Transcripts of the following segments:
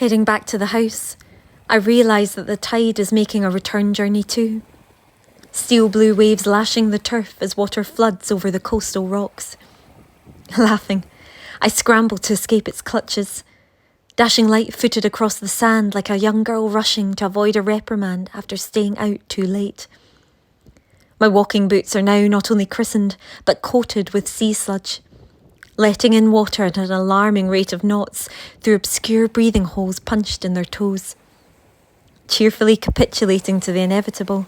Heading back to the house, I realise that the tide is making a return journey too. Steel blue waves lashing the turf as water floods over the coastal rocks. Laughing, I scramble to escape its clutches, dashing light-footed across the sand like a young girl rushing to avoid a reprimand after staying out too late. My walking boots are now not only christened, but coated with sea sludge, letting in water at an alarming rate of knots through obscure breathing holes punched in their toes. Cheerfully capitulating to the inevitable,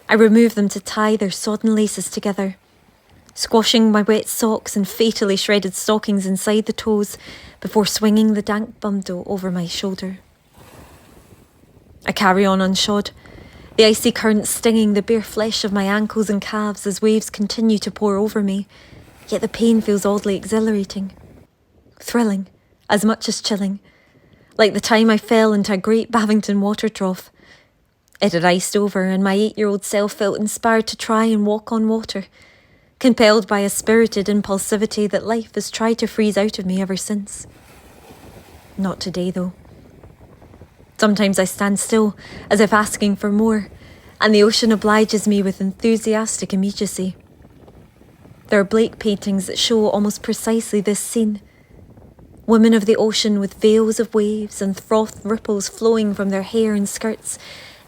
I remove them to tie their sodden laces together, squashing my wet socks and fatally shredded stockings inside the toes before swinging the dank bundle over my shoulder. I carry on unshod, the icy current stinging the bare flesh of my ankles and calves as waves continue to pour over me, yet the pain feels oddly exhilarating, thrilling, as much as chilling, like the time I fell into a great Bavington water trough. It had iced over, and my 8-year-old self felt inspired to try and walk on water, compelled by a spirited impulsivity that life has tried to freeze out of me ever since. Not today, though. Sometimes I stand still, as if asking for more, and the ocean obliges me with enthusiastic immediacy. There are Blake paintings that show almost precisely this scene. Women of the ocean with veils of waves and froth ripples flowing from their hair and skirts,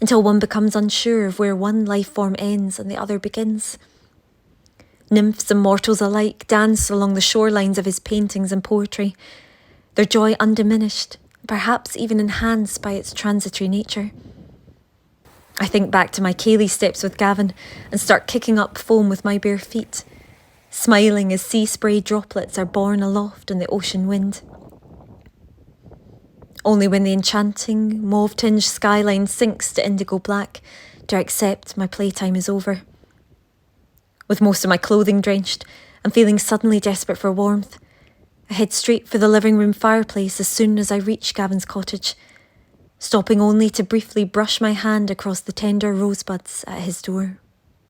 until one becomes unsure of where one life form ends and the other begins. Nymphs and mortals alike dance along the shorelines of his paintings and poetry, their joy undiminished, perhaps even enhanced by its transitory nature. I think back to my ceilidh steps with Gavin and start kicking up foam with my bare feet, smiling as sea spray droplets are borne aloft in the ocean wind. Only when the enchanting, mauve-tinged skyline sinks to indigo black do I accept my playtime is over. With most of my clothing drenched and feeling suddenly desperate for warmth, I head straight for the living room fireplace as soon as I reach Gavin's cottage, stopping only to briefly brush my hand across the tender rosebuds at his door.